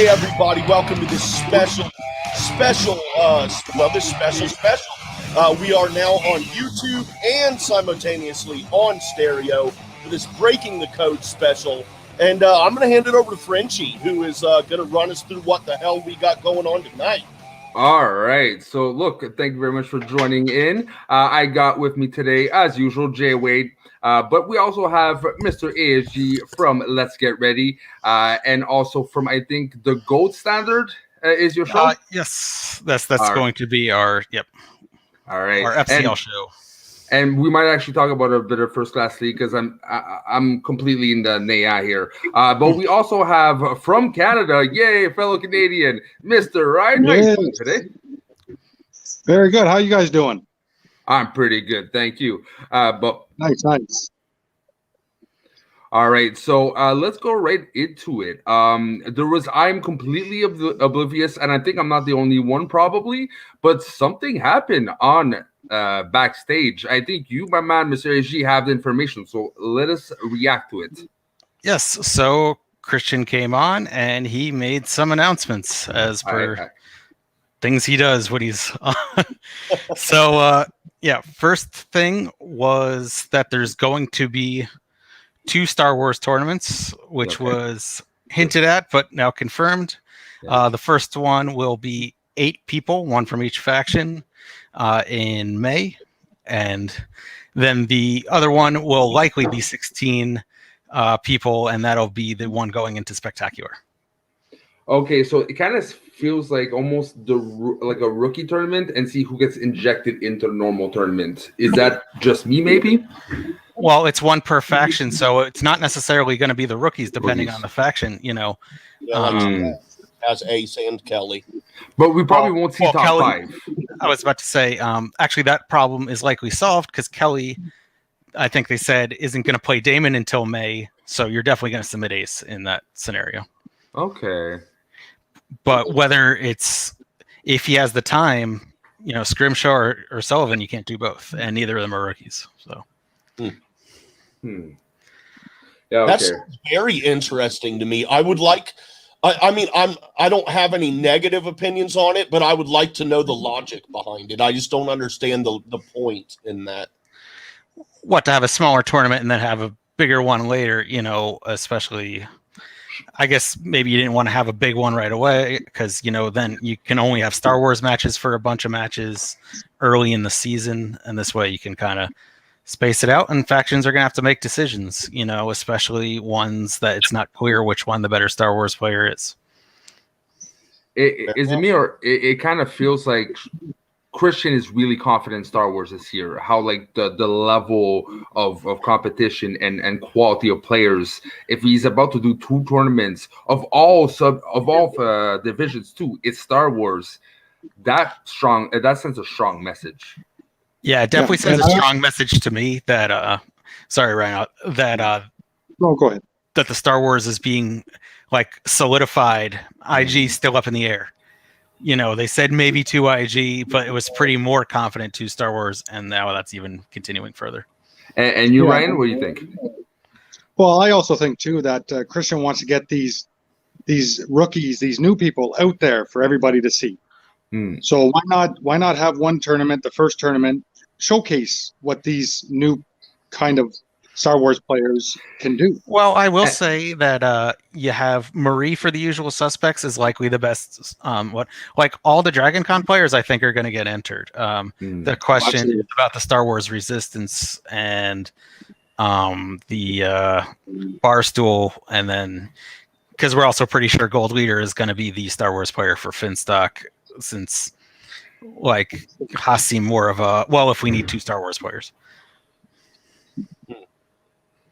Hey everybody, welcome to this special. We are now on YouTube and simultaneously on stereo for this Breaking the Code special. And I'm going to hand it over to Frenchie, who is going to run us through what the hell we got going on tonight. All right. So, look, thank you very much for joining in. I got with me today, as usual, Jay Wade. But we also have Mr. ASG from Let's Get Ready. And also from, I think, the Gold Standard is your show? Yes. That's going to be our, All right. Our FCL show. And we might actually talk about a bit of first class league because I'm completely in the NAIA here. But we also have from Canada, yay, fellow Canadian, Mr. Ryan. How are you doing today? Very good. How you guys doing? I'm pretty good, thank you. But nice. All right, so let's go right into it. I'm completely oblivious, and I think I'm not the only one probably, but something happened on backstage. I think you, my man, Mr. AG, have the information, so let us react to it. Yes, so Christian came on, and he made some announcements as per things he does when he's on. So, first thing was that there's going to be 2 Star Wars tournaments, which was hinted at, but now confirmed. The first one will be 8 people, 1 from each faction, in May. And then the other one will likely be 16 people, and that'll be the one going into Spectacular. Okay, so it kind of feels like almost like a rookie tournament and see who gets injected into the normal tournament. Is that just me, maybe? Well, it's 1 per faction, so it's not necessarily going to be the rookies, depending on the faction, As Ace and Kelly. But we probably won't see top Kelly, 5. I was about to say, actually, that problem is likely solved because Kelly, I think they said, isn't going to play Damon until May, so you're definitely going to submit Ace in that scenario. Okay. But whether it's, if he has the time, Scrimshaw or Sullivan, you can't do both, and neither of them are rookies, so. Yeah, okay. That's very interesting to me. I would like, I don't have any negative opinions on it, but I would like to know the logic behind it. I just don't understand the point in that. What, to have a smaller tournament and then have a bigger one later, especially, I guess maybe you didn't want to have a big one right away because, then you can only have Star Wars matches for a bunch of matches early in the season. And this way you can kind of space it out, and factions are going to have to make decisions, especially ones that it's not clear which one the better Star Wars player is. Is it me, or it kind of feels like Christian is really confident in Star Wars this year? How like the level of competition and quality of players, if he's about to do 2 tournaments of all divisions too, it's Star Wars. That sends a strong message. Yeah, it definitely sends a strong message to me that sorry, Ryan, that no, go ahead. That the Star Wars is being like solidified. IG still up in the air. They said maybe 2 IG, but it was pretty more confident 2 Star Wars, and now that's even continuing further. And you, Ryan, what do you think? Well, I also think too that Christian wants to get these rookies, these new people out there for everybody to see. So why not have 1 tournament, the first tournament, showcase what these new kind of Star Wars players can do? Well, I will say that you have Marie for the usual suspects is likely the best. All the Dragon Con players I think are going to get entered. The question is about the Star Wars Resistance and the Barstool, and then because we're also pretty sure Gold Leader is going to be the Star Wars player for Finstock, since Haas seem more of a if we need 2 Star Wars players.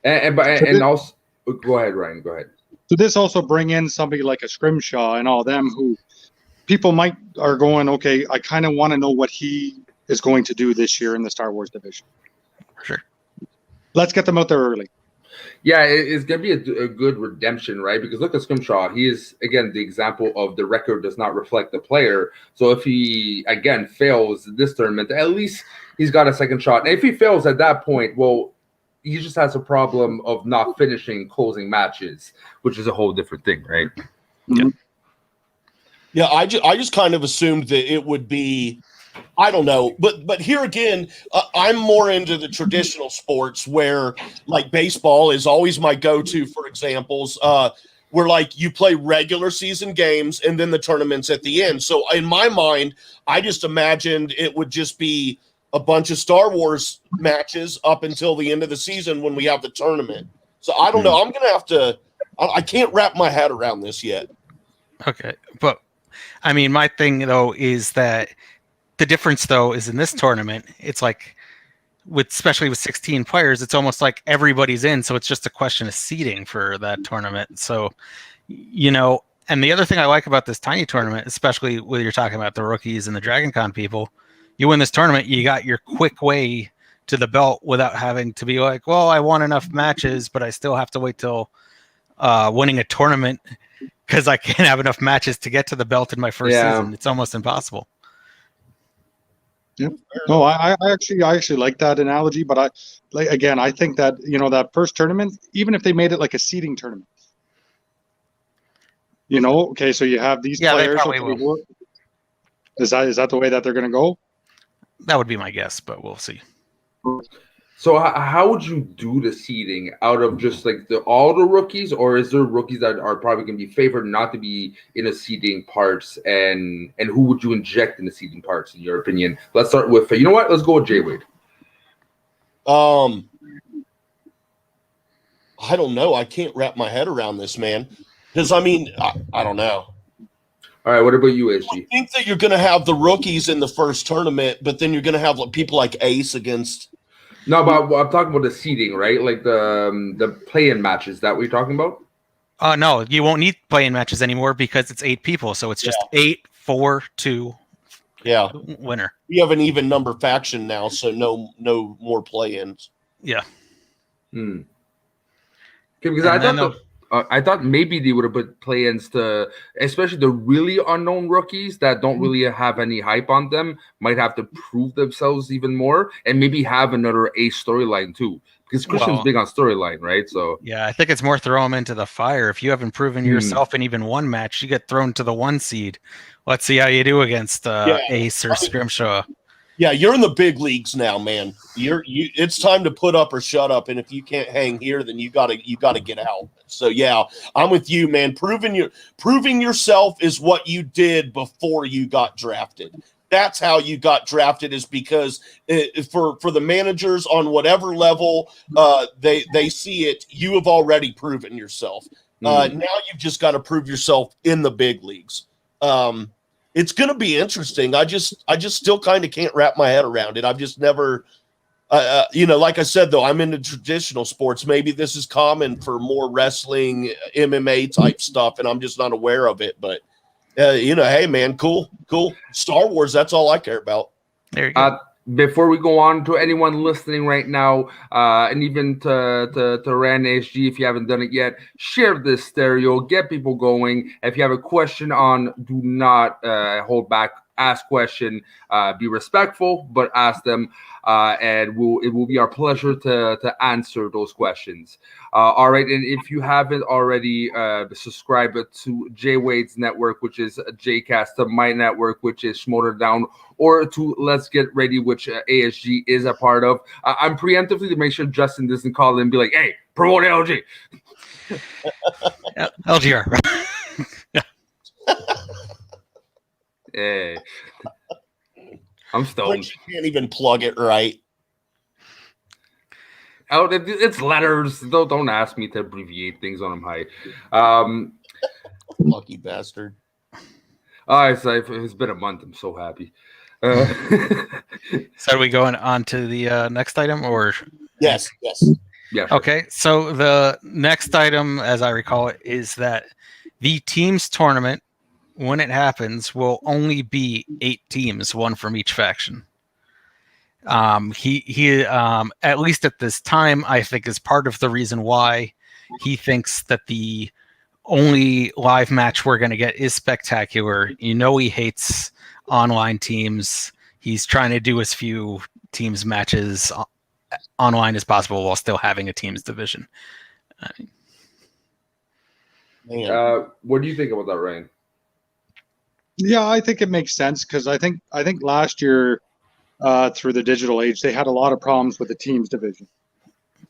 And also, go ahead, Ryan. Go ahead. So this also bring in somebody like a Scrimshaw and all them who people are going, okay, I kind of want to know what he is going to do this year in the Star Wars division. For sure. Let's get them out there early. Yeah, it's going to be a good redemption, right? Because look at Scrimshaw. He is, again, the example of the record does not reflect the player. So if he, again, fails this tournament, at least he's got a second shot. And if he fails at that point, well, he just has a problem of not finishing closing matches, which is a whole different thing, right? Yeah. Yeah, I just kind of assumed that it would be, I don't know, but here again, I'm more into the traditional sports where like baseball is always my go-to for examples. Where like you play regular season games and then the tournaments at the end. So in my mind, I just imagined it would just be a bunch of Star Wars matches up until the end of the season when we have the tournament. So I don't know. I'm gonna have to. I can't wrap my head around this yet. Okay, but I mean, my thing though is that the difference though is in this tournament, it's like especially with 16 players, it's almost like everybody's in, so it's just a question of seeding for that tournament. So, and the other thing I like about this tiny tournament, especially when you're talking about the rookies and the Dragon Con people, you win this tournament, you got your quick way to the belt without having to be like, well, I won enough matches, but I still have to wait till winning a tournament because I can't have enough matches to get to the belt in my first season. It's almost impossible. Yeah. No, I actually like that analogy, but I think that that first tournament, even if they made it like a seeding tournament, okay, so you have these players. They probably will. Is that the way that they're going to go? That would be my guess, but we'll see. So how would you do the seeding out of just like all the rookies, or is there rookies that are probably going to be favored not to be in the seeding parts, and who would you inject in the seeding parts in your opinion? Let's start with let's go with Jay Wade. I don't know. I can't wrap my head around this, man. Because I mean, I don't know. All right, what about you, ASG? I think that you're going to have the rookies in the first tournament, but then you're going to have people like Ace against. No, but I'm talking about the seeding, right? Like the play-in matches that we're talking about. No, you won't need play-in matches anymore because it's 8 people, so it's just 8, 4, 2. Yeah, winner. We have an even number faction now, so no more play-ins. Yeah. Okay, because I thought maybe they would have put play-ins to, especially the really unknown rookies that don't really have any hype on them, might have to prove themselves even more, and maybe have another Ace storyline too. Because Christian's big on storyline, right? So yeah, I think it's more throw them into the fire. If you haven't proven yourself in even one match, you get thrown to the 1 seed. Let's see how you do against Ace or Scrimshaw. Yeah, you're in the big leagues now, man. It's time to put up or shut up, and if you can't hang here, then you gotta get out. So yeah, I'm with you, man. Proving yourself is what you did before you got drafted. That's how you got drafted, is because for the managers on whatever level they see it, you have already proven yourself. Now you've just got to prove yourself in the big leagues. It's going to be interesting. I just still kind of can't wrap my head around it. I've just never, like I said, though, I'm into traditional sports. Maybe this is common for more wrestling, MMA type stuff, and I'm just not aware of it. But, hey, man, cool. Star Wars, that's all I care about. There you go. Before we go on, to anyone listening right now, and even to Ran ASG, if you haven't done it yet, share this stereo, get people going. If you have a question on, do not hold back. Ask question, be respectful, but ask them, and it will be our pleasure to answer those questions. All right, and if you haven't already, subscribe to Jay Wade's network, which is JCast, to my network, which is Schmoedown, or to Let's Get Ready, which ASG is a part of. I'm preemptively to make sure Justin doesn't call in and be like, "Hey, promote LG." LGR. Hey, I'm stoned. You can't even plug it right. Oh, it's letters. Don't ask me to abbreviate things when I'm high. Lucky bastard. It's been a month. I'm so happy. So are we going on to the next item, or? Yes. Yeah. Sure. Okay, so the next item, as I recall it, is that the teams tournament, when it happens, will only be 8 teams, 1 from each faction. He at least at this time, I think, is part of the reason why he thinks that the only live match we're going to get is spectacular. He hates online teams. He's trying to do as few teams matches online as possible while still having a teams division. What do you think about that, Ryan? Yeah, I think it makes sense because I think last year through the digital age, they had a lot of problems with the teams division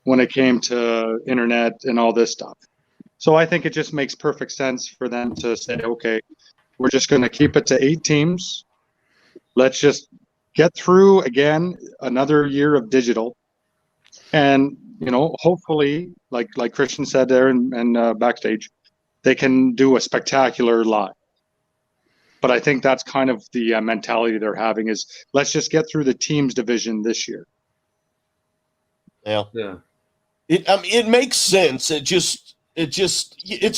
when it came to internet and all this stuff. So I think it just makes perfect sense for them to say, okay, we're just going to keep it to 8 teams. Let's just get through again another year of digital, and hopefully, like Christian said there and backstage, they can do a spectacular live. But I think that's kind of the mentality they're having is let's just get through the teams division this year. Yeah. It makes sense. It just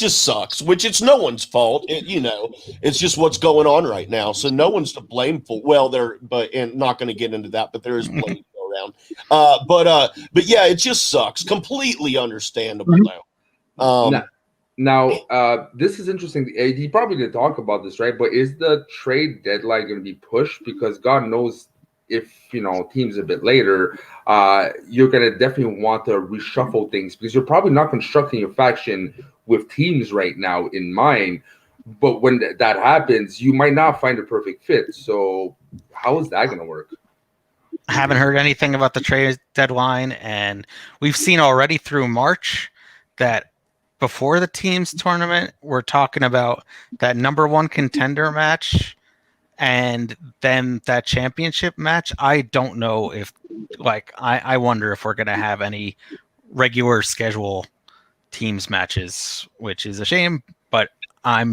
sucks, which it's no one's fault. It's just what's going on right now. So no one's to blame for. Well, and not going to get into that, but there is blame to go around. But yeah, it just sucks. Completely understandable now. Now, this is interesting. He probably didn't talk about this, right? But is the trade deadline going to be pushed? Because God knows if, teams a bit later, you're going to definitely want to reshuffle things because you're probably not constructing your faction with teams right now in mind. But when that happens, you might not find a perfect fit. So how is that going to work? I haven't heard anything about the trade deadline. And we've seen already through March that before the teams tournament, we're talking about that number 1 contender match and then that championship match. I don't know if, I wonder if we're going to have any regular schedule teams matches, which is a shame, but I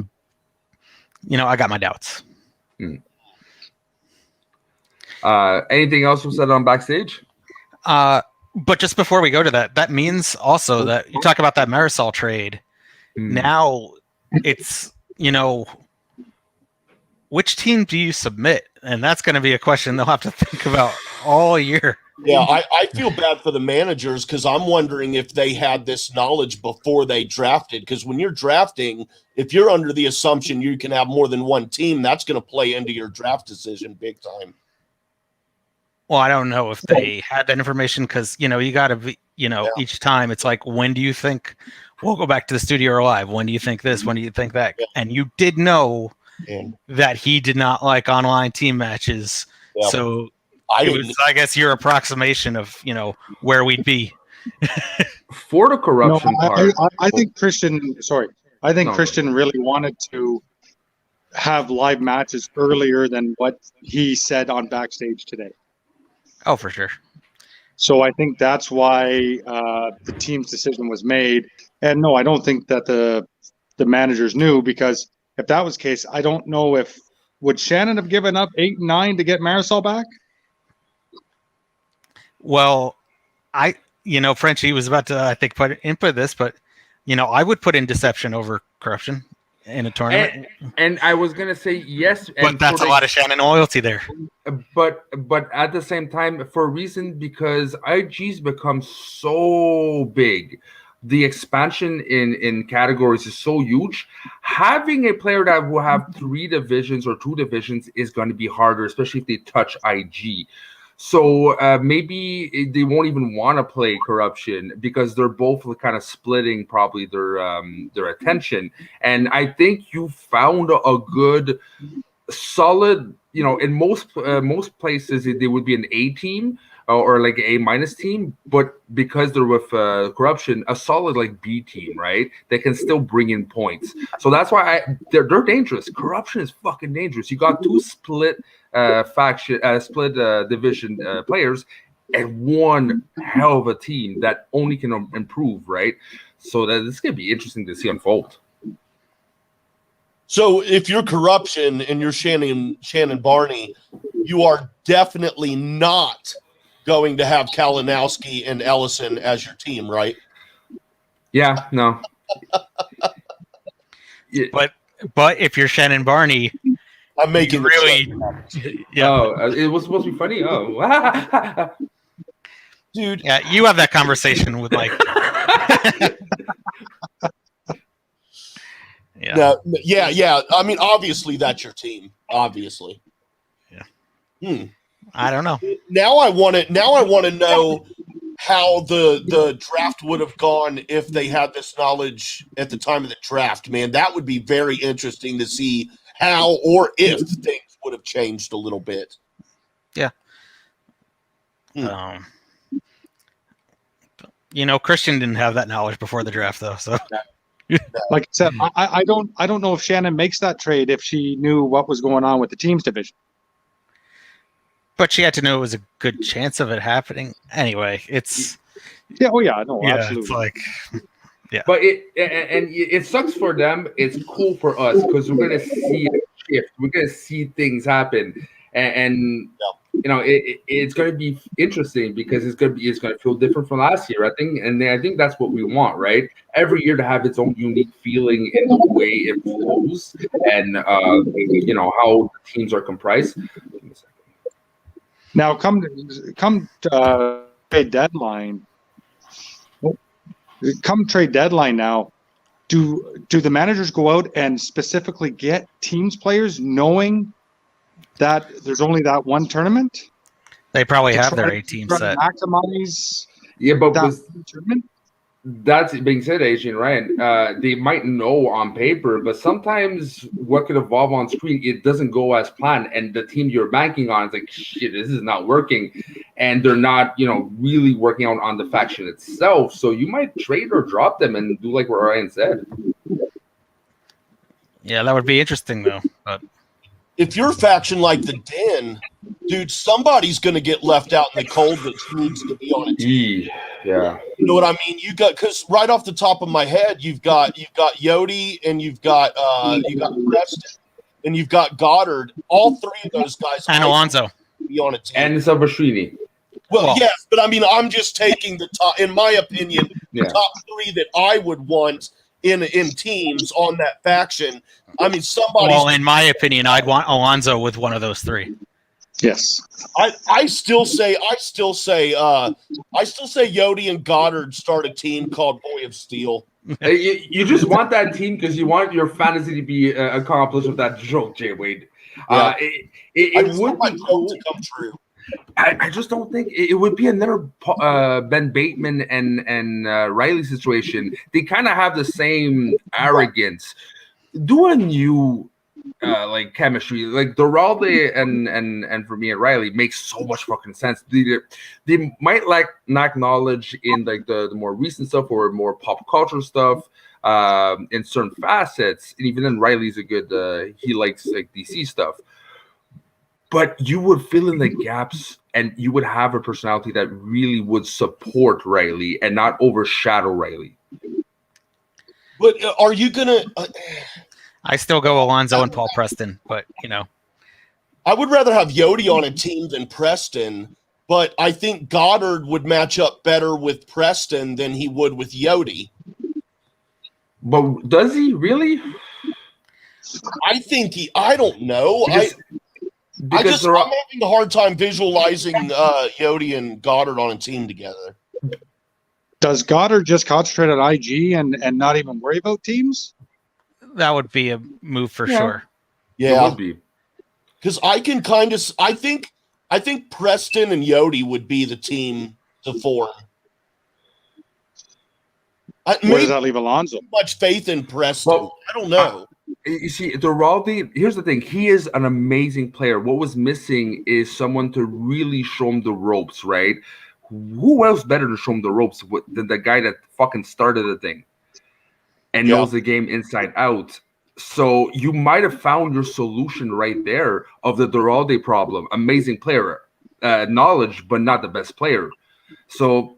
got my doubts. Anything else was said on backstage? But just before we go to that, that means also that you talk about that Marisol trade. Now it's, which team do you submit? And that's going to be a question they'll have to think about all year. Yeah, I feel bad for the managers because I'm wondering if they had this knowledge before they drafted. Because when you're drafting, if you're under the assumption you can have more than one team, that's going to play into your draft decision big time. Well, I don't know if they had that information because, you got to be, each time it's like, when do you think we'll go back to the studio live? When do you think this? When do you think that? Yeah. And you did know that he did not like online team matches. Yeah. So I guess your approximation of, where we'd be. For the corruption part. I think Christian really wanted to have live matches earlier than what he said on backstage today. Oh, for sure. So I think that's why the team's decision was made. And no, I don't think that the managers knew, because if that was the case, I don't know would Shannon have given up 8 and 9 to get Marisol back? Well, Frenchie was about to, I think, put input this, but I would put in deception over corruption in a tournament. And I was gonna say yes, but that's a lot of Shannon loyalty there. But at the same time, for a reason, because IG's become so big, the expansion in categories is so huge. Having a player that will have 3 divisions or 2 divisions is going to be harder, especially if they touch IG. So maybe they won't even want to play corruption because they're both kind of splitting probably their attention. And I think you found a good, solid, in most places they would be an A team or like A minus team, but because they're with corruption, a solid like B team, right? They can still bring in points. So that's why they're dangerous. Corruption is fucking dangerous. You got 2 split division players and one hell of a team that only can improve, right? So that this is gonna be interesting to see unfold. So if you're corruption and you're Shannon Barney, you are definitely not going to have Kalinowski and Ellison as your team, right? Yeah, no. But if you're Shannon Barney, I'm making really. Yeah. Oh, it was supposed to be funny. Oh, dude. Yeah, you have that conversation with Mike. Yeah. No, yeah. I mean, obviously that's your team. Obviously. Yeah. I don't know. Now I want to know how the draft would have gone if they had this knowledge at the time of the draft. Man, that would be very interesting to see how or if things would have changed a little bit. Yeah. Christian didn't have that knowledge before the draft, though. So, like I said, I don't know if Shannon makes that trade if she knew what was going on with the teams division. But she had to know it was a good chance of it happening. Anyway, it's absolutely. It's like, yeah. But it sucks for them. It's cool for us because we're gonna see a shift. We're gonna see things happen, and it's going to be interesting because it's going to feel different from last year, I think, and I think that's what we want, right? Every year to have its own unique feeling in the way it flows, and how the teams are comprised. Now, come trade deadline. Come trade deadline now. Do the managers go out and specifically get teams players knowing that there's only that one tournament? They probably have their A team set. Maximize. Yeah, but that tournament. That's being said, Adrian, right? They might know on paper, but sometimes what could evolve on screen, it doesn't go as planned, and the team you're banking on is like, shit, this is not working, and they're not, really working out on the faction itself. So you might trade or drop them and do like what Ryan said. Yeah, that would be interesting though. But if you're a faction like the Den, dude, somebody's going to get left out in the cold that needs to be on a team. Yeah. You know what I mean? Because right off the top of my head, you've got Yodi and you've got Preston and you've got Goddard. All three of those guys and Alonso be on a team. And Sabashvili. Well, yes, but I mean, I'm just taking the top. In my opinion, the top three that I would want in teams on that faction. I mean, somebody. Well, in my opinion, I'd want Alonso with one of those three. Yes, I still say Yodi and Goddard start a team called Boy of Steel. You just want that team because you want your fantasy to be accomplished with that joke, Jay Wade. Yeah. It would be cool to come true. I just don't think it would be another Ben Bateman and Riley situation. They kind of have the same arrogance. Do a new chemistry, like Duralde and for me and Riley makes so much fucking sense. They might lack knowledge in the more recent stuff or more pop culture stuff in certain facets, and even then Riley's a good he likes DC stuff. But you would fill in the gaps, and you would have a personality that really would support Riley and not overshadow Riley. But are you gonna? I still go Alonso and Paul Preston, but I would rather have Yodi on a team than Preston. But I think Goddard would match up better with Preston than he would with Yodi. But does he really? I think I don't know. I'm having a hard time visualizing Yodi and Goddard on a team together. Does Goddard just concentrate on IG and not even worry about teams? That would be a move for sure. Yeah, it would be. Because I can I think Preston and Yodi would be the team to form. Where does that leave Alonso? Much faith in Preston. Well, I don't know. You see, Duralde, here's the thing. He is an amazing player. What was missing is someone to really show him the ropes, right? Who else better to show him the ropes than the guy that fucking started the thing and knows the game inside out? So you might have found your solution right there of the Duralde problem. Amazing player, knowledge, but not the best player. So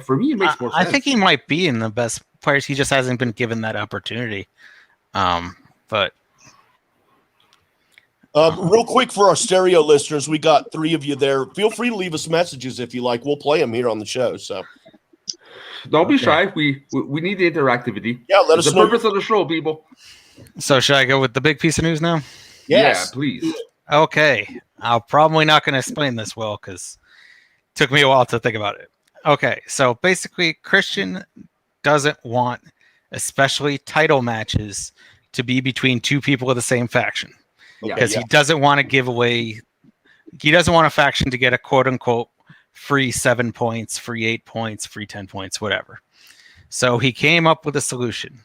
for me, it makes more sense. I think he might be in the best players. He just hasn't been given that opportunity. But real quick for our stereo listeners, we got 3 of you there. Feel free to leave us messages if you like. We'll play them here on the show. So don't be shy. We need the interactivity. Yeah, let us know. The purpose of the show, people. So should I go with the big piece of news now? Yes. Yeah, please. Okay. I'm probably not going to explain this well because it took me a while to think about it. Okay. So basically, Christian doesn't want especially title matches to be between 2 people of the same faction. Because he doesn't want to give away, he doesn't want a faction to get a quote unquote free 7 points, free 8 points, free 10 points, whatever. So he came up with a solution.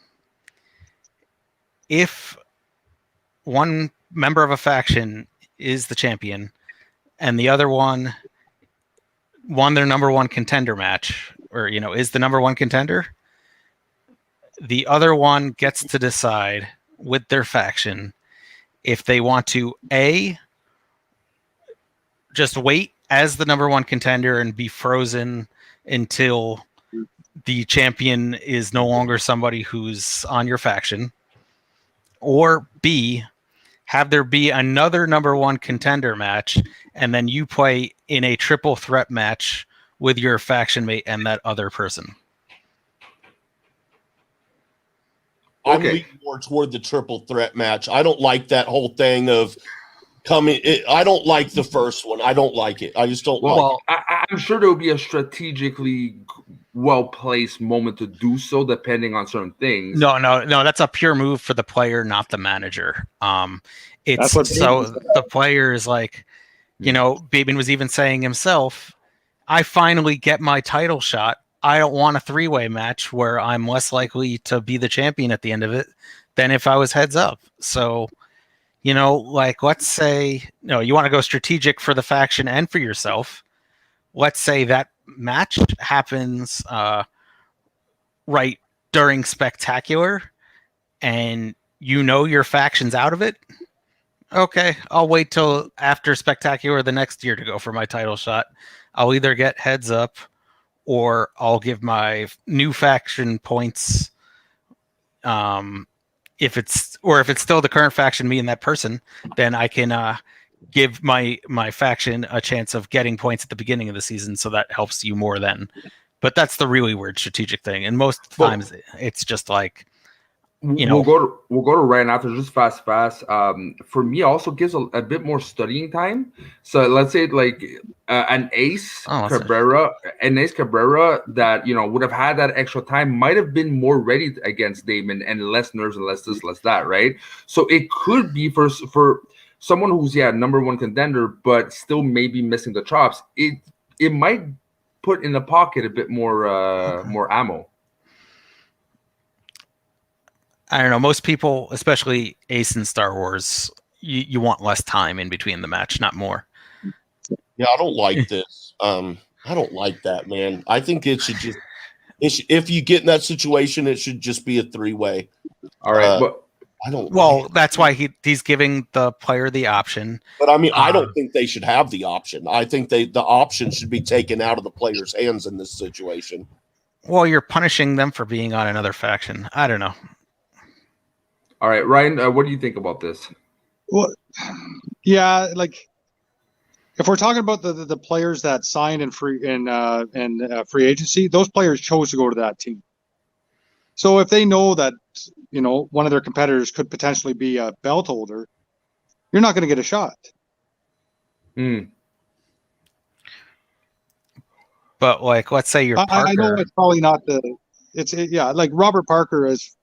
If one member of a faction is the champion, and the other one won their number one contender match, or is the number one contender, the other one gets to decide with their faction if they want to just wait as the number one contender and be frozen until the champion is no longer somebody who's on your faction, or B, have there be another number one contender match, and then you play in a triple threat match with your faction mate and that other person. I'm leaning more toward the triple threat match. I don't like that whole thing of coming. I don't like the first one. I don't like it. I just don't like it. I'm sure there will be a strategically well-placed moment to do so, depending on certain things. No, that's a pure move for the player, not the manager. It's so the player is like, Bateman was even saying himself, I finally get my title shot. I don't want a three-way match where I'm less likely to be the champion at the end of it than if I was heads up. So, let's say, you want to go strategic for the faction and for yourself. Let's say that match happens right during Spectacular, and your faction's out of it. Okay, I'll wait till after Spectacular the next year to go for my title shot. I'll either get heads up, or I'll give my new faction points. If it's still the current faction, me and that person, then I can give my faction a chance of getting points at the beginning of the season, so that helps you more then. But that's the really weird strategic thing, and most times it's just like, we'll go to Ryan after, just fast. For me, also gives a bit more studying time. So let's say like an Ace Cabrera that would have had that extra time, might have been more ready against Damon and less nerves and less this, less that, right? So it could be for someone who's number one contender, but still maybe missing the chops. It might put in the pocket a bit more ammo. I don't know. Most people, especially Ace in Star Wars, you want less time in between the match, not more. Yeah, I don't like this. I don't like that, man. I think it should just. If you get in that situation, it should just be a three-way. All right, but I don't. Well, that's why he's giving the player the option. But I mean, I don't think they should have the option. I think the option should be taken out of the player's hands in this situation. Well, you're punishing them for being on another faction. I don't know. All right, Ryan, what do you think about this? Well, yeah, like if we're talking about the players that signed in free agency, those players chose to go to that team. So if they know that one of their competitors could potentially be a belt holder, you're not going to get a shot. But like, let's say you're Parker. I know it's probably not like Robert Parker is.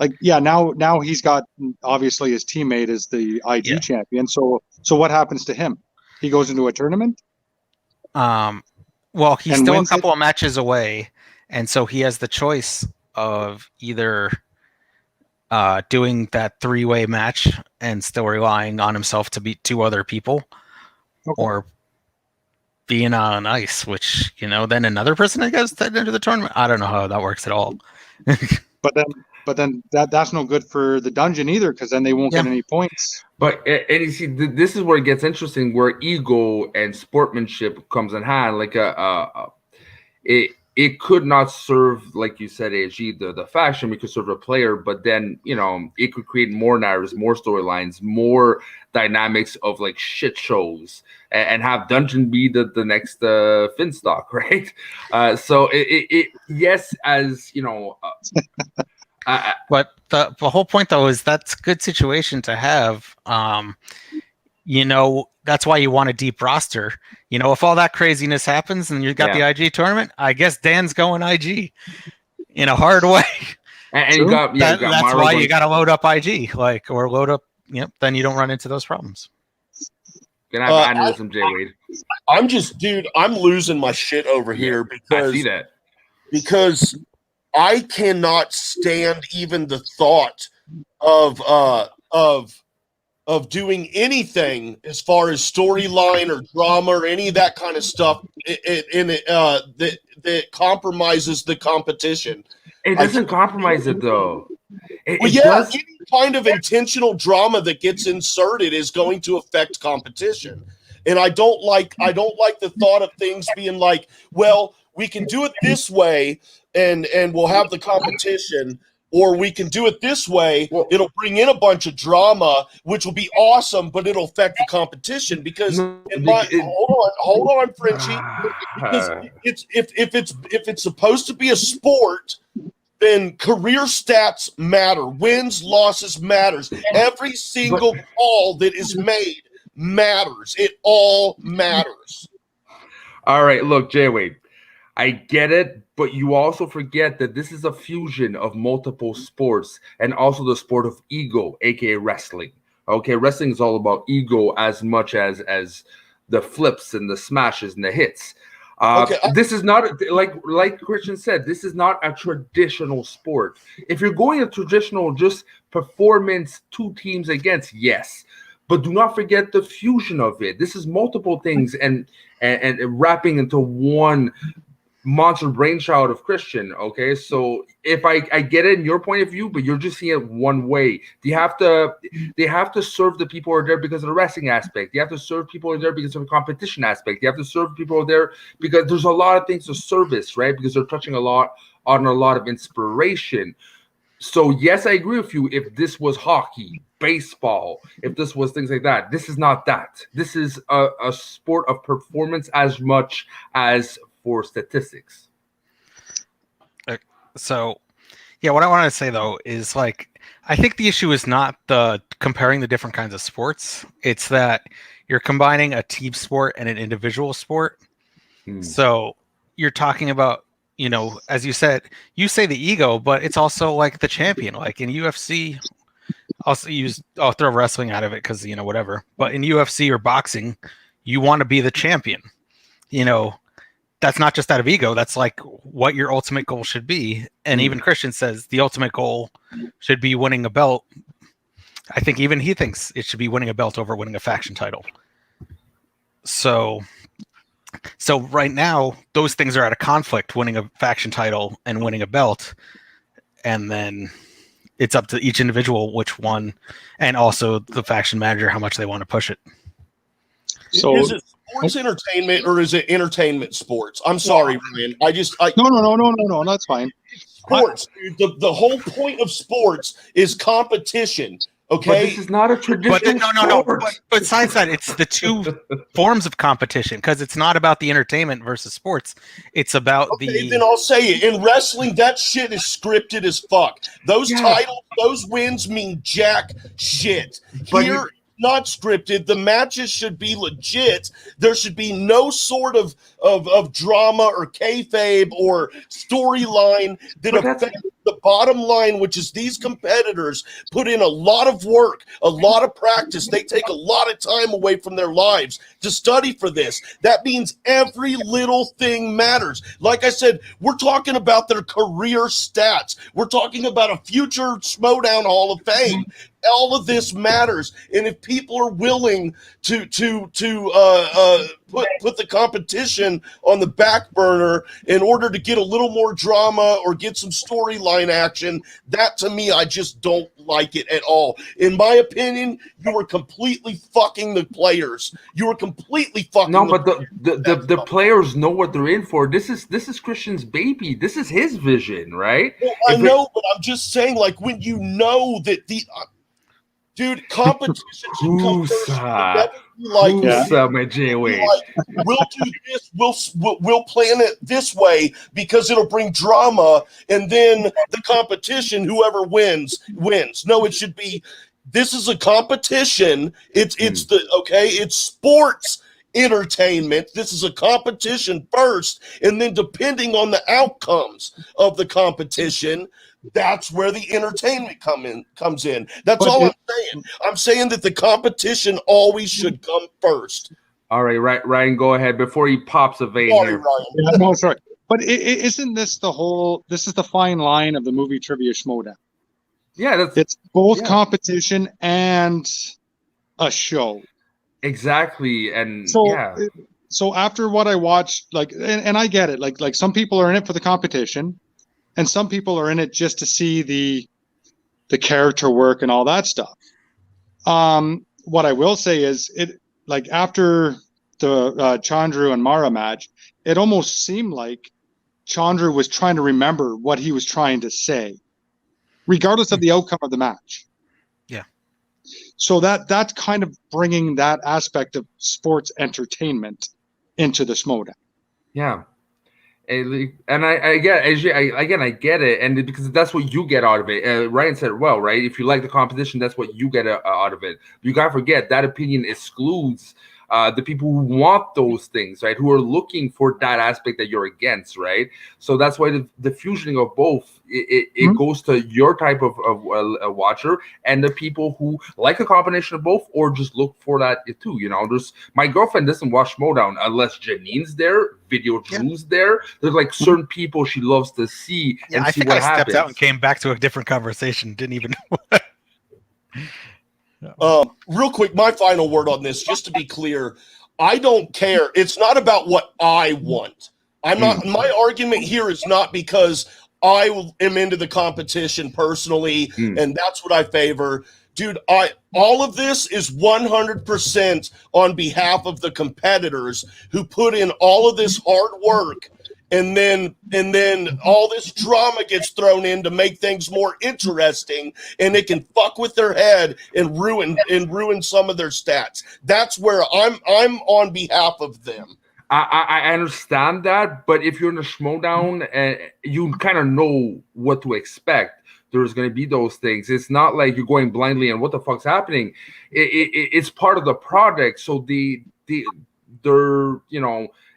Like, now he's got, obviously his teammate is the IG champion. So what happens to him? He goes into a tournament? Well, he's still a couple of matches away. And so he has the choice of either doing that three-way match and still relying on himself to beat two other people, or being on ice, which, then another person, I guess, into the tournament. I don't know how that works at all. But then that's no good for the dungeon either, because then they won't get any points. But and you see, this is where it gets interesting, where ego and sportsmanship comes in hand. Like it could not serve, like you said, ASG, the faction. We could serve a player, but then it could create more narratives, more storylines, more dynamics of like shit shows, and have dungeon be the next Finstock, right? So it yes, as but the whole point, though, is that's a good situation to have. That's why you want a deep roster. If all that craziness happens and you've got the IG tournament, I guess Dan's going IG in a hard way. And you got that's why you got to load up IG, or load up. Then you don't run into those problems. Gonna have aneurysm, Jay Wade. I'm losing my shit over here because I see that. Because I cannot stand even the thought of of doing anything as far as storyline or drama or any of that kind of stuff that compromises the competition. It doesn't compromise it though. Any kind of intentional drama that gets inserted is going to affect competition. And I don't like the thought of things being like, well, we can do it this way and we'll have the competition, or we can do it this way. It'll bring in a bunch of drama, which will be awesome, but it'll affect the competition because hold on, Frenchie. Because if it's supposed to be a sport, then career stats matter. Wins, losses matters. Every single call that is made matters. It all matters. All right, look, Jay-Wade, I get it, but you also forget that this is a fusion of multiple sports and also the sport of ego, aka wrestling. Okay, wrestling is all about ego as much as the flips and the smashes and the hits. This is not like Christian said. This is not a traditional sport. If you're going a traditional just performance, 2 teams against, yes, but do not forget the fusion of it. This is multiple things and wrapping into one monster brainchild of Christian. Okay, so if I get it in your point of view, but you're just seeing it one way. They have to serve the people who are there because of the wrestling aspect. They have to serve people who are there because of the competition aspect. They have to serve people who are there because there's a lot of things to service, right? Because they're touching a lot of inspiration. So yes, I agree with you. If this was hockey, baseball, if this was things like that, this is not that. This is a sport of performance as much as for statistics. So, yeah, what I wanted to say though is like, I think the issue is not the comparing the different kinds of sports. It's that you're combining a team sport and an individual sport. So you're talking about, you know, as you said, you say the ego, but it's also like the champion. Like in UFC, I'll throw wrestling out of it because, you know, whatever. But in UFC or boxing, you want to be the champion. You know, that's not just out of ego. That's like what your ultimate goal should be. And even Christian says the ultimate goal should be winning a belt. I think even he thinks it should be winning a belt over winning a faction title. So right now, those things are at a conflict, winning a faction title and winning a belt. And then it's up to each individual which one, and also the faction manager, how much they want to push it. So is it sports entertainment or is it entertainment sports? I'm sorry, Ryan. No, that's fine. Sports. The whole point of sports is competition. Okay, but this is not a traditional sport. But science side, it's the 2 forms of competition because it's not about the entertainment versus sports. It's about Then I'll say it. In wrestling, that shit is scripted as fuck. Those titles, those wins mean jack shit. Here, not scripted. The matches should be legit. There should be no sort of drama or kayfabe or storyline that affects the bottom line, which is these competitors put in a lot of work, a lot of practice. They take a lot of time away from their lives to study for this. That means every little thing matters. Like I said, we're talking about their career stats. We're talking about a future Schmoedown Hall of Fame. All of this matters, and if people are willing to put the competition on the back burner in order to get a little more drama or get some storyline action, that to me, I just don't like it at all. In my opinion, you were completely fucking the players. You were completely fucking. No, but the players know what they're in for. This is Christian's baby. This is his vision, right? Well, I know, but I'm just saying, like when you know that the. Dude, competition should come first. My J-Wade. We'll do this. We'll plan it this way because it'll bring drama, and then the competition, whoever wins. No, it should be. This is a competition. It's sports entertainment. This is a competition first, and then depending on the outcomes of the competition. That's where the entertainment comes in. That's all I'm saying. I'm saying that the competition always should come first. All right, Ryan, go ahead before he pops a vein here. Ryan. Yeah, no, sorry. But isn't this this is the fine line of the movie Trivia Schmoedown? Yeah, it's both competition and a show. Exactly, and So, yeah, so after what I watched, like, and I get it, like some people are in it for the competition, and some people are in it just to see the character work and all that stuff. What I will say is, it like after the Chandru and Mara match, it almost seemed like Chandru was trying to remember what he was trying to say, regardless of the outcome of the match. Yeah. So that's kind of bringing that aspect of sports entertainment into the Schmoedown. yeah. And I get I get it, and because that's what you get out of it. Ryan said it well, right? If you like the competition, that's what you get out of it. You gotta forget that opinion excludes the people who want those things, right? Who are looking for that aspect that you're against, right? So that's why the fusioning of both it goes to your type of a watcher and the people who like a combination of both or just look for that too. You know, there's my girlfriend doesn't watch Schmoedown unless Janine's there, Video Drew's there. There's like certain people she loves to see and see what happens. I stepped out and came back to a different conversation. Didn't even. Real quick, my final word on this, just to be clear, I don't care. It's not about what I want. I'm not. My argument here is not because I am into the competition personally, and that's what I favor. Dude, all of this is 100% on behalf of the competitors who put in all of this hard work. And then all this drama gets thrown in to make things more interesting, and it can fuck with their head and ruin some of their stats. That's where I'm on behalf of them. I understand that, but if you're in a Schmoedown, you kind of know what to expect. There's going to be those things. It's not like you're going blindly and what the fuck's happening. It's part of the product, so they're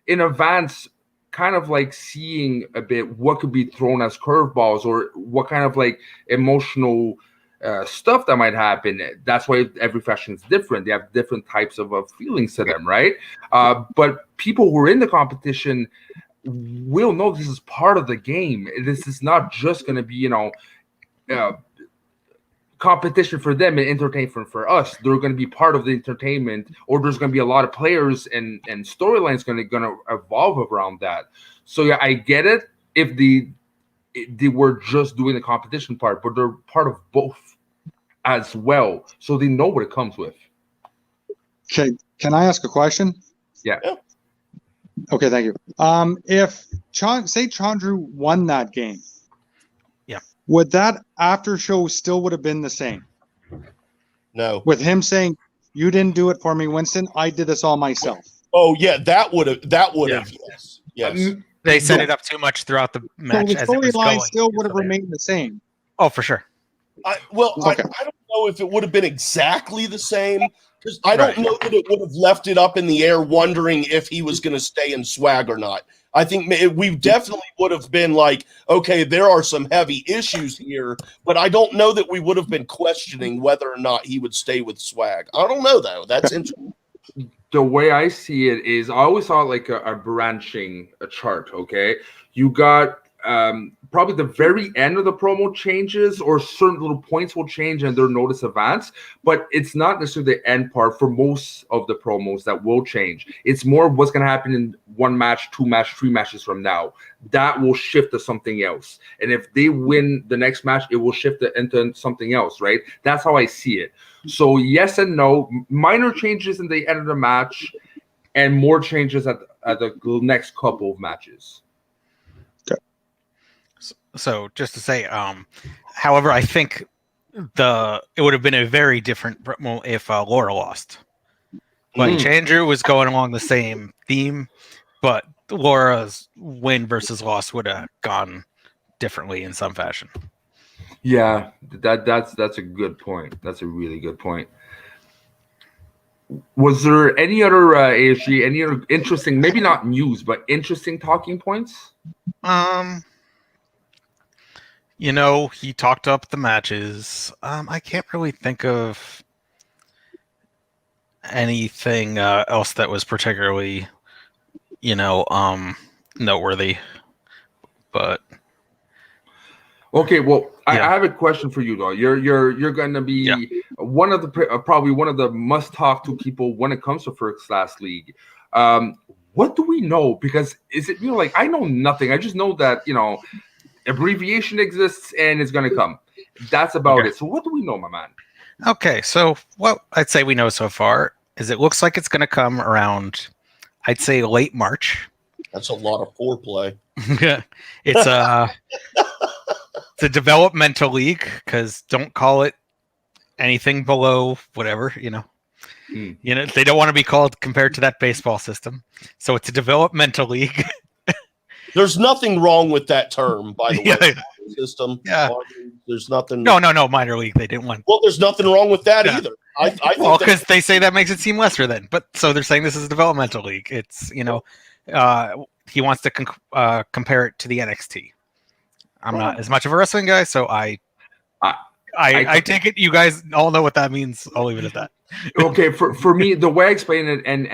in advance, kind of like seeing a bit what could be thrown as curveballs or what kind of like emotional stuff that might happen. That's why every fashion is different. They have different types of feelings to them, right? But people who are in the competition will know this is part of the game. This is not just going to be, competition for them and entertainment for us. They're going to be part of the entertainment, or there's going to be a lot of players and storylines going to evolve around that. So yeah, I get it if they were just doing the competition part, but they're part of both as well, so they know what it comes with. Okay, can I ask a question? Yeah. Okay, thank you. If say Chandru won that game, would that after show still would have been the same? No. With him saying, "You didn't do it for me, Winston. I did this all myself." Oh yeah, that would have. Yes. They set it up too much throughout the match. So the storyline still would have remained the same. Oh, for sure. I don't know if it would have been exactly the same, because I don't know that it would have left it up in the air wondering if he was going to stay in swag or not. I think we definitely would have been like, okay, there are some heavy issues here, but I don't know that we would have been questioning whether or not he would stay with swag. I don't know, though. That's interesting. The way I see it is, I always saw like a branching chart, okay? You got probably the very end of the promo changes, or certain little points will change and they're notice advance, but it's not necessarily the end part for most of the promos that will change. It's more what's going to happen in one match, two match, three matches from now. That will shift to something else. And if they win the next match, it will shift into something else, right? That's how I see it. So yes and no, minor changes in the end of the match and more changes at the next couple of matches. So just to say, however, I think it would have been a very different promo if Laura lost. Like Chandru was going along the same theme, but Laura's win versus loss would have gone differently in some fashion. Yeah, that's a good point. That's a really good point. Was there any other ASG, any other interesting, maybe not news, but interesting talking points? He talked up the matches. I can't really think of anything else that was particularly, noteworthy. But Okay, well, I have a question for you though. You're going to be one of the probably one of the must talk to people when it comes to first class league. What do we know? Because is it like I know nothing. I just know that abbreviation exists and it's going to come. That's about it. So what do we know, my man? Okay, so what I'd say we know so far is it looks like it's going to come around, I'd say late March. That's a lot of foreplay. It's a developmental league, because don't call it anything below whatever, they don't want to be called compared to that baseball system. So it's a developmental league. There's nothing wrong with that term, by the way. System. Yeah. There's nothing. No, minor league. They didn't want. Well, there's nothing wrong with that either. I think because they say that makes it seem lesser then. But so they're saying this is a developmental league. It's he wants to compare it to the NXT. I'm not as much of a wrestling guy, so I take it you guys all know what that means. I'll leave it at that. Okay, for me, the way I explain it, and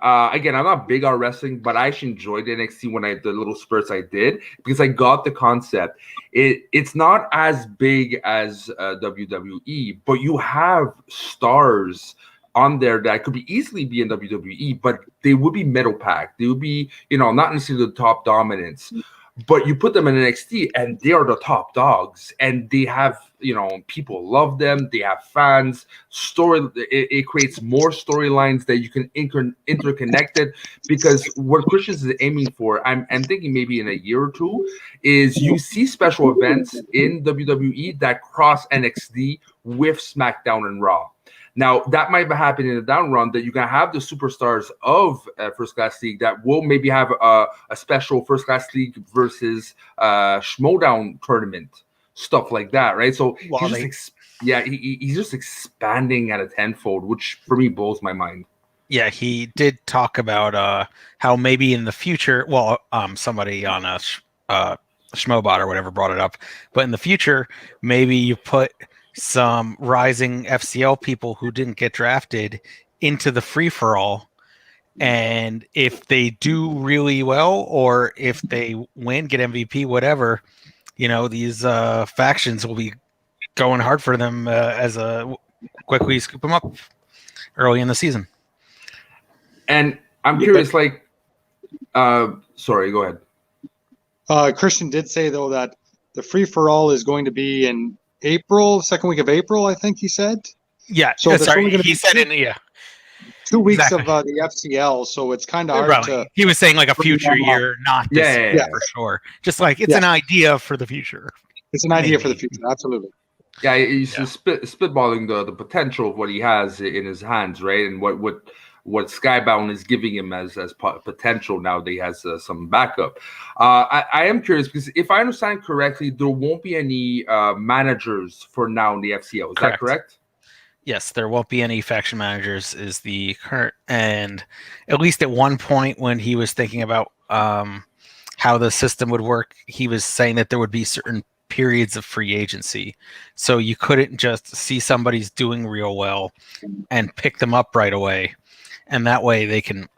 again, I'm not big on wrestling, but I actually enjoyed NXT when the little spurts I did, because I got the concept. It's not as big as WWE, but you have stars on there that could easily be in WWE, but they would be middle pack. They would be, not necessarily the top dominance. But you put them in NXT and they are the top dogs, and they have, people love them. They have fans. It creates more storylines that you can interconnected, because what Christians is aiming for, I'm thinking maybe in a year or two, is you see special events in WWE that cross NXT with SmackDown and Raw. Now, that might happen in the down run, that you can have the superstars of First Class League that will maybe have a special First Class League versus Schmoedown tournament, stuff like that, right? So he's just expanding at a tenfold, which for me blows my mind. Yeah, he did talk about how maybe in the future, somebody on a Schmoebot or whatever brought it up, but in the future, maybe you put some rising FCL people who didn't get drafted into the free-for-all, and if they do really well, or if they win, get MVP, whatever, these factions will be going hard for them as a quickly scoop them up early in the season. And I'm curious, sorry, go ahead. Christian did say though that the free-for-all is going to be in April, second week of April, I think he said. Yeah, so sorry, he said in 2 weeks of the FCL, so it's kind of hard to. He was saying like a future year, not this year for sure. Just like it's an idea for the future. It's an idea for the future, absolutely. Yeah, he's spitballing the potential of what he has in his hands, right? And what Skybound is giving him as potential now that he has some backup. I am curious, because if I understand correctly, there won't be any managers for now in the FCL. Is that correct? Yes, there won't be any faction managers is the current, and at least at one point when he was thinking about how the system would work, he was saying that there would be certain periods of free agency. So you couldn't just see somebody's doing real well and pick them up right away. And that way they can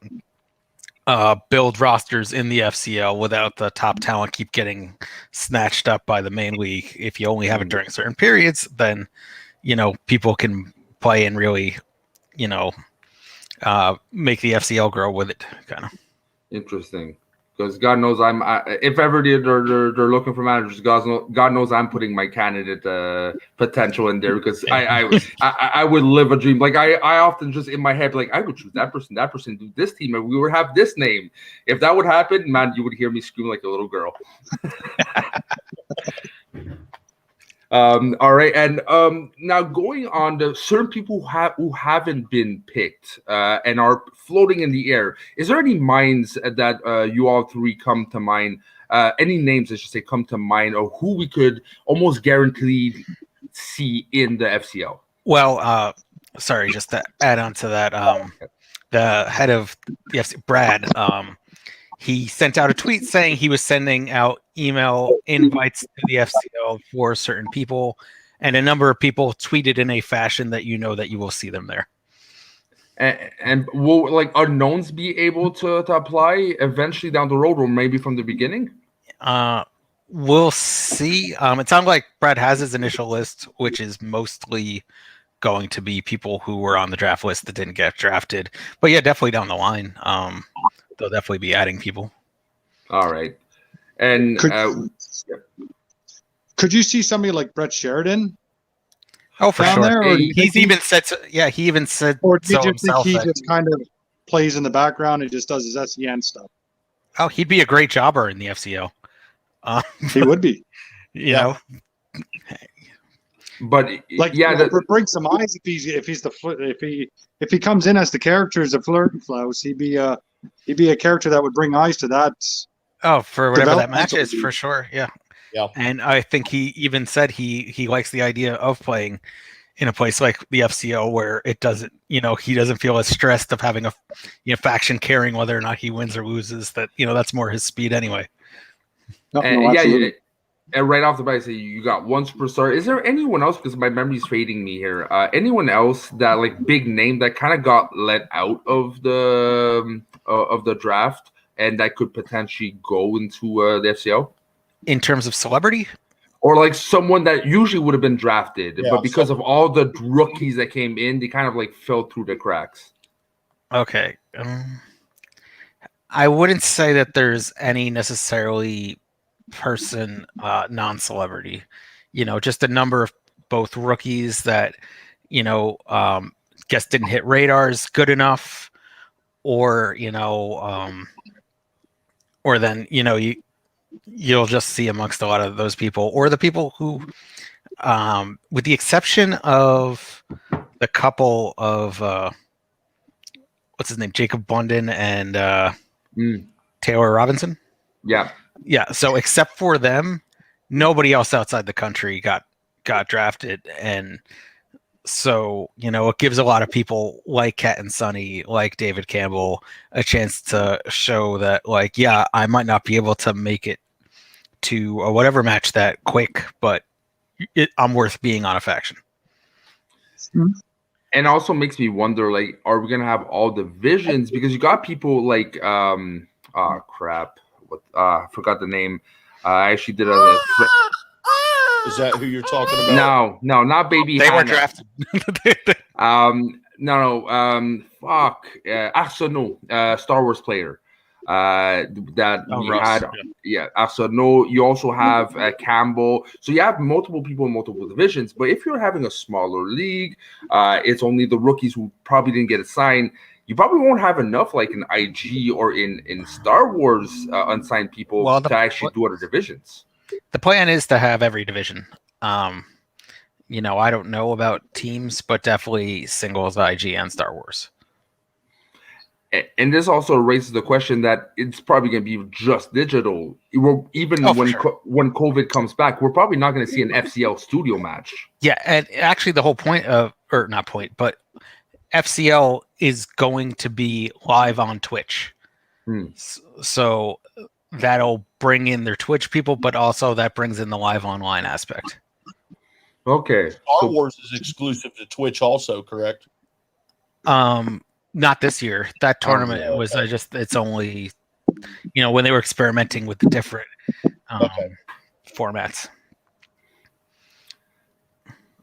build rosters in the FCL without the top talent keep getting snatched up by the main league. If you only have it during certain periods, then, people can play and really, make the FCL grow with it, kind of. Interesting. Because God knows if ever they're looking for managers, God knows I'm putting my candidate potential in there, because I would live a dream. Like I often just in my head, like I would choose that person, do this team, and we would have this name. If that would happen, man, you would hear me scream like a little girl. All right, and now going on to certain people who haven't been picked and are floating in the air. Is there any minds that you all three come to mind? Any names, I should say, come to mind, or who we could almost guaranteed see in the FCL? Well, sorry, just to add on to that, the head of the FC, Brad, he sent out a tweet saying he was sending out email invites to the FCL for certain people, and a number of people tweeted in a fashion that that you will see them there. And will unknowns be able to apply eventually down the road, or maybe from the beginning? We'll see. It sounds like Brad has his initial list, which is mostly going to be people who were on the draft list that didn't get drafted. But yeah, definitely down the line, they'll definitely be adding people. All right. And could you see somebody like Brett Sheridan? Oh, for down sure. there, or He's even said. He even said. Or do you so just think himself he that, just kind of plays in the background and just does his SEN stuff? oh, he'd be a great jobber in the FCL. He would be. You know. But Like, bring some eyes if he comes in as the character as a Flirt and Flouse, he'd be a character that would bring eyes to that. Oh, for whatever that match is, for sure. Yeah. Yeah. And I think he even said he likes the idea of playing in a place like the FCL where it doesn't, he doesn't feel as stressed of having a faction caring whether or not he wins or loses. That, that's more his speed anyway. And right off the bat, say you got one superstar. Is there anyone else? Because my memory's fading me here. Anyone else that like big name that kind of got let out of the draft and that could potentially go into the FCL? In terms of celebrity? Or like someone that usually would have been drafted, but because of all the rookies that came in, they kind of like fell through the cracks. Okay. I wouldn't say that there's any necessarily person non-celebrity. Just a number of both rookies that, guess didn't hit radars good enough, or, or then, you'll just see amongst a lot of those people, or the people who, with the exception of the couple of, what's his name, Jacob Bundon and Taylor Robinson. Yeah. So except for them, nobody else outside the country got drafted, and so it gives a lot of people like Cat and Sonny, like David Campbell, a chance to show that, like, yeah, I might not be able to make it to a whatever match that quick, but I'm worth being on a faction. And also makes me wonder, like, are we gonna have all divisions? Because you got people like crap. I forgot the name. I actually did a. Is that who you're talking about? No, not Baby. They Hannah. were drafted. No. Fuck. Arsenault, Star Wars player. That we Russ, had. Yeah. Arsenault. You also have Campbell. So you have multiple people in multiple divisions. But if you're having a smaller league, it's only the rookies who probably didn't get assigned. You probably won't have enough, like in IG or in Star Wars, unsigned people to actually do other divisions. The plan is to have every division. I don't know about teams, but definitely singles, IG, and Star Wars. And this also raises the question that it's probably going to be just digital. Even when COVID comes back, we're probably not going to see an FCL studio match. Yeah, and actually the whole point of, or not point, but FCL is going to be live on Twitch. So that'll bring in their Twitch people, but also that brings in the live online aspect. Okay. Star Wars is exclusive to Twitch also, correct? Not this year. That tournament was it's only, when they were experimenting with the different formats.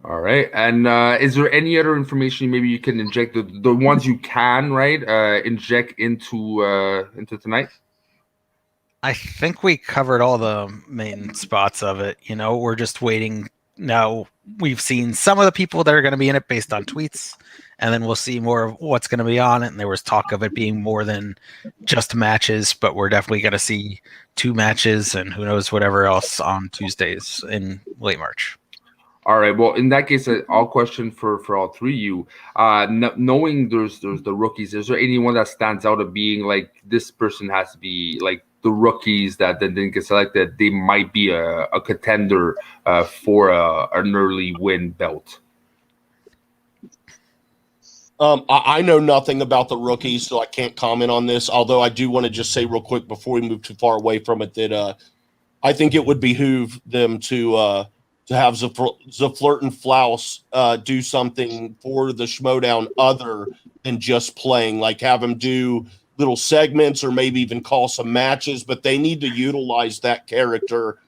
All right. And is there any other information maybe you can inject the ones you can, right? Inject into tonight? I think we covered all the main spots of it. We're just waiting. Now we've seen some of the people that are going to be in it based on tweets, and then we'll see more of what's going to be on it. And there was talk of it being more than just matches, but we're definitely going to see 2 matches and who knows whatever else on Tuesdays in late March. All right. Well, in that case, I'll question for all three of you. Knowing there's the rookies, is there anyone that stands out of being like this person has to be like the rookies that didn't get selected? They might be a contender for an early win belt. I know nothing about the rookies, so I can't comment on this. Although I do want to just say real quick before we move too far away from it that I think it would behoove them to have Zaflirt and Flouse do something for the Schmoedown other than just playing, like have them do little segments or maybe even call some matches, but they need to utilize that character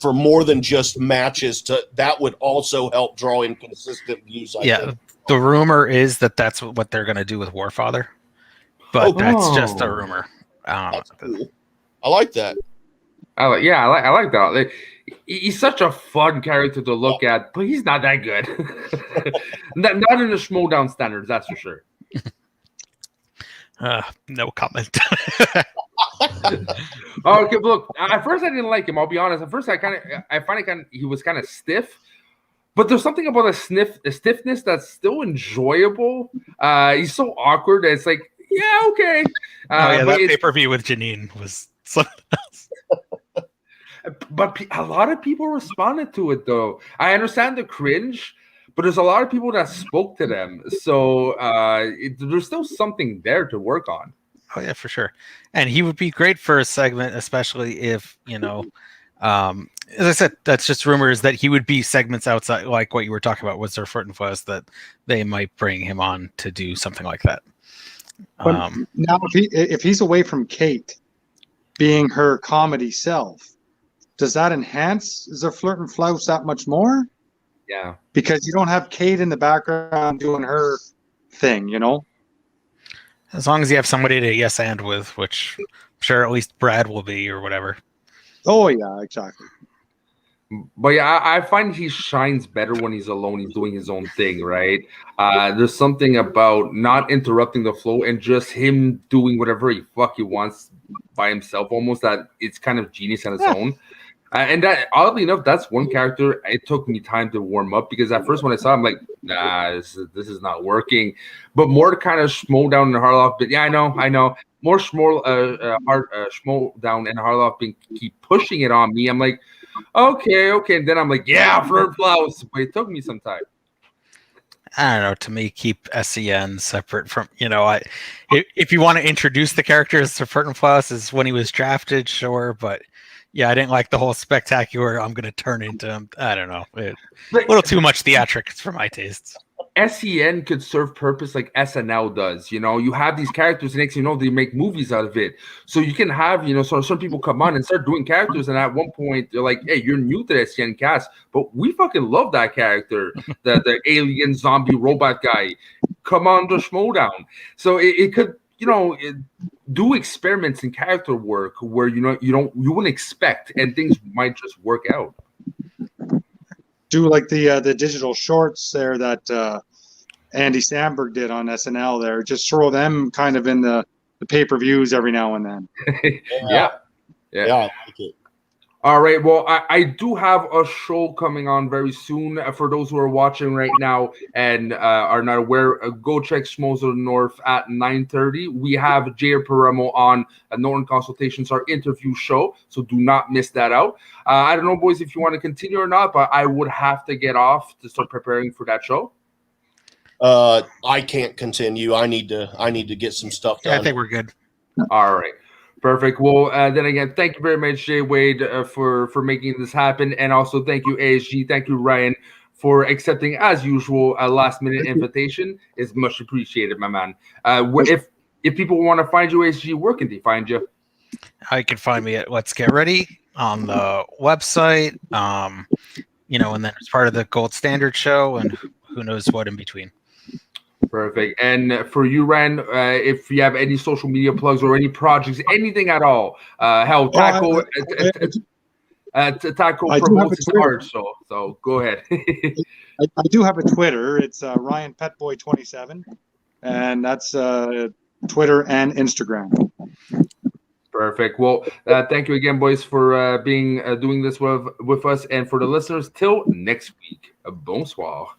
for more than just matches. That would also help draw in consistent views. I think. The rumor is that that's what they're going to do with Warfather, but that's just a rumor. That's cool. I like that. I like that. Like, he's such a fun character to look at, but he's not that good. not in the Schmoedown standards, that's for sure. No comment. Okay, look. At first, I didn't like him. I'll be honest. At first, I find it he was kind of stiff, but there's something about a stiffness that's still enjoyable. He's so awkward. It's like, yeah, okay. That pay-per-view with Janine was something else. But a lot of people responded to it, though. I understand the cringe, but there's a lot of people that spoke to them. So there's still something there to work on. Oh, yeah, for sure. And he would be great for a segment, especially if, as I said, that's just rumors that he would be segments outside, like what you were talking about with Surfort and Fuss, that they might bring him on to do something like that. But now, if he's away from Kate being her comedy self, does that enhance the Flirt and Flouse that much more? Yeah. Because you don't have Kate in the background doing her thing, As long as you have somebody to yes and with, which I'm sure at least Brad will be or whatever. Oh, yeah, exactly. But yeah, I find he shines better when he's alone. He's doing his own thing, right? There's something about not interrupting the flow and just him doing whatever he wants by himself, almost, that it's kind of genius on its own. And that, oddly enough, that's one character it took me time to warm up, because at first when I saw him, I'm like, nah, this is not working. But more to kind of Schmoedown and Harloff. But yeah, I know. More Schmoedown and Harloff keep pushing it on me. I'm like, okay. And then I'm like, yeah, Flirt Flouse. But it took me some time. I don't know. To me, keep SCN separate from, if you want to introduce the characters to Flirt and Flouse is when he was drafted, sure. But yeah, I didn't like the whole spectacular, I'm going to turn into him. I don't know. A little too much theatrics for my tastes. SCN could serve purpose like SNL does. You have these characters, and next you know, they make movies out of it. So you can have, so some people come on and start doing characters, and at one point they're like, hey, you're new to the SCN cast, but we fucking love that character, the alien zombie robot guy. Come on to Schmoedown. So it could, do experiments in character work where you wouldn't expect, and things might just work out. Do like the digital shorts there that Andy Samberg did on SNL there. Just throw them kind of in the pay-per-views every now and then. Yeah, I like it. All right. Well, I do have a show coming on very soon. For those who are watching right now and are not aware, go check Schmoes of the North at 9:30. We have Jair Paremo on Norton Consultations, our interview show. So do not miss that out. I don't know, boys, if you want to continue or not, but I would have to get off to start preparing for that show. I can't continue. I need to get some stuff done. I think we're good. All right. Perfect. Well, then again, thank you very much, Jay Wade, for making this happen. And also thank you, ASG. Thank you, Ryan, for accepting, as usual, a last-minute invitation. It's much appreciated, my man. If people want to find you, ASG, where can they find you? You can find me at Let's Get Ready on the website, and then it's part of the Gold Standard show and who knows what in between. Perfect. And for you, Ren, if you have any social media plugs or any projects, anything at all, Taco promotes his art, so go ahead. I do have a Twitter. It's Ryan Petboy 27, and that's Twitter and Instagram. Perfect. Well, thank you again, boys, for doing this with us, and for the listeners, till next week. Bonsoir.